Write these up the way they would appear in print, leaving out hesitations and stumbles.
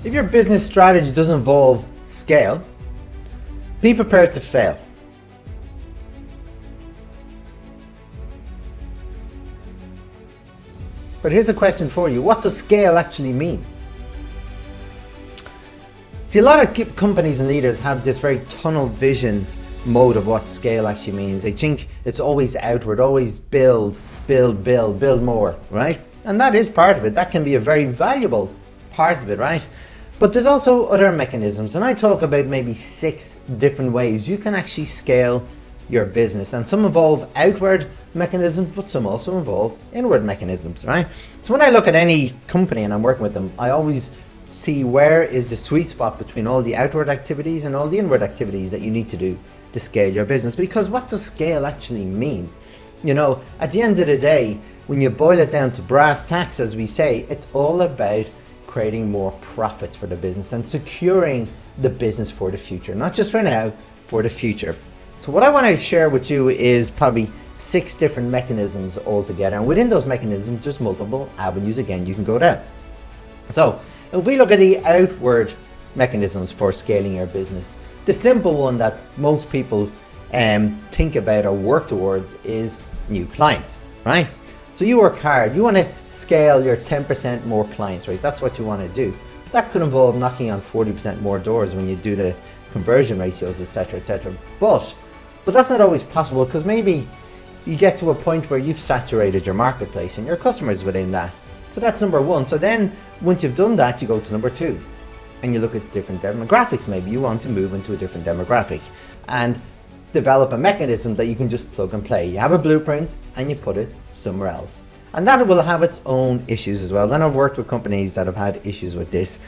If your business strategy doesn't involve scale, be prepared to fail. But here's a question for you. What does scale actually mean? See, a lot of companies and leaders have this very tunnel vision mode of what scale actually means. They think it's always outward, always build more, right? And that is part of it. That can be a very valuable part of it, right? But there's also other mechanisms, and I talk about maybe 6 different ways you can actually scale your business. And some involve outward mechanisms, but some also involve inward mechanisms, right? So when I look at any company and I'm working with them, I always see where is the sweet spot between all the outward activities and all the inward activities that you need to do to scale your business. Because what does scale actually mean? You know, at the end of the day, when you boil it down to brass tacks, as we say, it's all about creating more profits for the business and securing the business for the future, not just for now, for the future. So what I want to share with you is probably 6 different mechanisms altogether, and within those mechanisms there's multiple avenues again you can go down. So if we look at the outward mechanisms for scaling your business, the simple one that most people think about or work towards is new clients, right? So you work hard, you want to scale your 10% more clients, right? That's what you want to do. That could involve knocking on 40% more doors when you do the conversion ratios, etc., etc. But that's not always possible, because maybe you get to a point where you've saturated your marketplace and your customers within that. So that's number 1. So then once you've done that, you go to number 2 and you look at different demographics. Maybe you want to move into a different demographic and develop a mechanism that you can just plug and play. You have a blueprint and you put it somewhere else. And that will have its own issues as well. Then I've worked with companies that have had issues with this.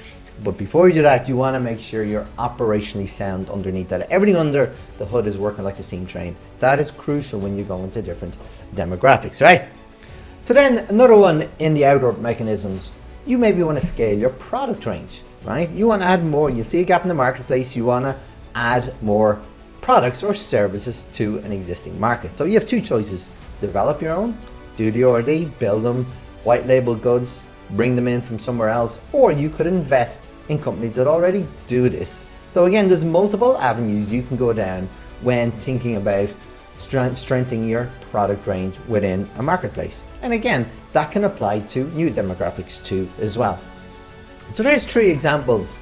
But before you do that, you want to make sure you're operationally sound underneath that. Everything under the hood is working like a steam train. That is crucial when you go into different demographics, right? So then another one in the outward mechanisms, you maybe want to scale your product range, right? You want to add more. You see a gap in the marketplace, you want to add more products or services to an existing market. So you have 2 choices: develop your own, do the R&D, build them, white label goods, bring them in from somewhere else, or you could invest in companies that already do this. So again, there's multiple avenues you can go down when thinking about strengthening your product range within a marketplace. And again, that can apply to new demographics too as well. So there's 3 examples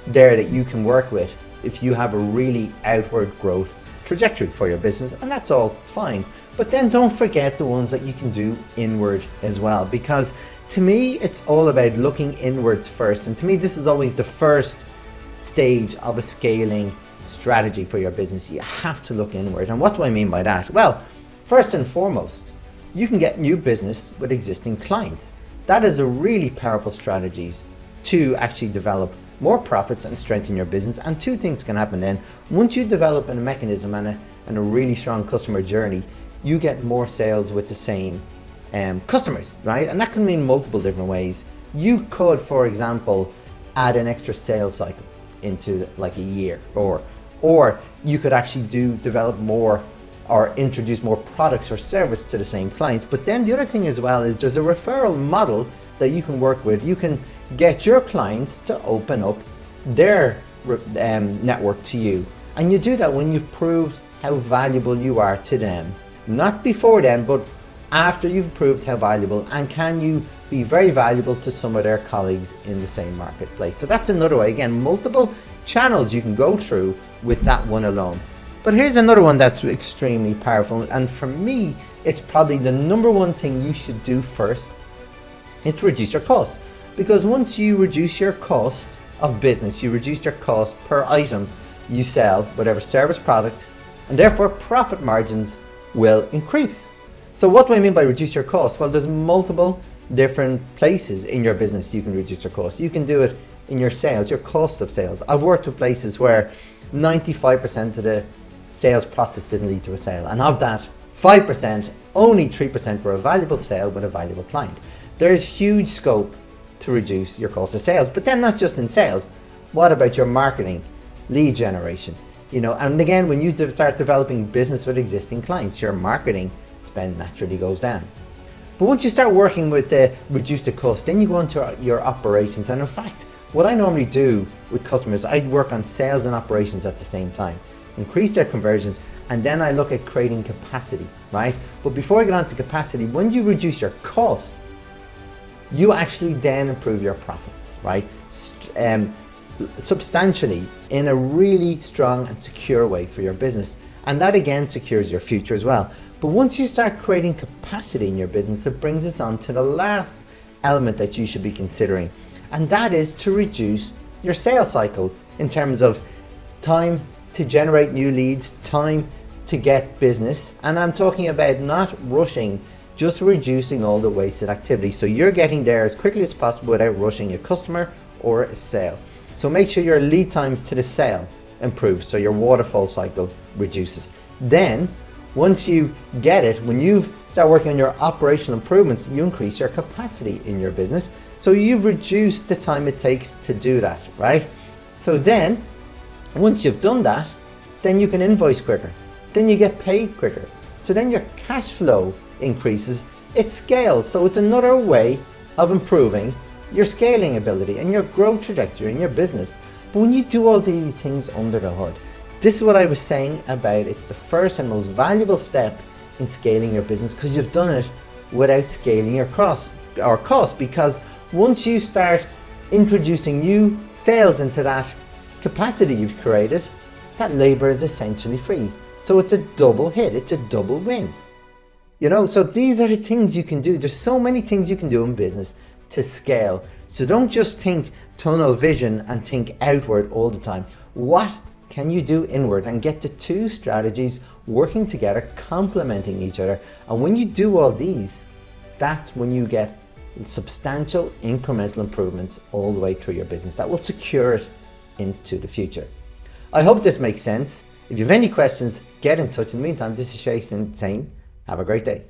there that you can work with if you have a really outward growth trajectory for your business, and that's all fine. But then don't forget the ones that you can do inward as well, because to me it's all about looking inwards first. And to me, this is always the first stage of a scaling strategy for your business. You have to look inward. And what do I mean by that? Well, first and foremost, you can get new business with existing clients. That is a really powerful strategy to actually develop more profits and strengthen your business. And 2 things can happen then. Once you develop a mechanism and a really strong customer journey, you get more sales with the same customers, right? And that can mean multiple different ways. You could, for example, add an extra sales cycle into like a year, or you could actually develop more or introduce more products or service to the same clients. But then the other thing as well is there's a referral model that you can work with. You can get your clients to open up their network to you, and you do that when you've proved how valuable you are to them. Not before then, but after you've proved how valuable, and can you be very valuable to some of their colleagues in the same marketplace. So that's another way. Again, multiple channels you can go through with that one alone. But here's another one that's extremely powerful, and for me it's probably the number 1 thing you should do first, is to reduce your cost. Because once you reduce your cost of business, you reduce your cost per item you sell, whatever service, product, and therefore profit margins will increase. So what do I mean by reduce your cost? Well, there's multiple different places in your business you can reduce your cost. You can do it in your sales, your cost of sales. I've worked with places where 95% of the sales process didn't lead to a sale, and of that 5%, only 3% were a valuable sale with a valuable client. There is huge scope to reduce your cost of sales. But then not just in sales, what about your marketing, lead generation? You know, and again, when you start developing business with existing clients, your marketing spend naturally goes down. But once you start working with the reduce the cost, then you go into your operations. And in fact, what I normally do with customers, I work on sales and operations at the same time, increase their conversions, and then I look at creating capacity, right? But before I get on to capacity, when you reduce your costs, you actually then improve your profits, right? Substantially, in a really strong and secure way for your business. And that again secures your future as well. But once you start creating capacity in your business, it brings us on to the last element that you should be considering. And that is to reduce your sales cycle in terms of time to generate new leads, time to get business. And I'm talking about not rushing, just reducing all the wasted activity. So you're getting there as quickly as possible without rushing a customer or a sale. So make sure your lead times to the sale improve, so your waterfall cycle reduces. Then, once you get it, when you start working on your operational improvements, you increase your capacity in your business. So you've reduced the time it takes to do that, right? So then, once you've done that, then you can invoice quicker. Then you get paid quicker. So then your cash flow increases, it scales. So it's another way of improving your scaling ability and your growth trajectory in your business. But when you do all these things under the hood, this is what I was saying about it's the first and most valuable step in scaling your business, because you've done it without scaling your cost, because once you start introducing new sales into that capacity you've created, that labor is essentially free. So it's a double hit, it's a double win. You know, so these are the things you can do. There's so many things you can do in business to scale. So don't just think tunnel vision and think outward all the time. What can you do inward, and get the two strategies working together, complementing each other? And when you do all these, that's when you get substantial incremental improvements all the way through your business that will secure it into the future. I hope this makes sense. If you have any questions, get in touch. In the meantime, this is Jason saying, have a great day.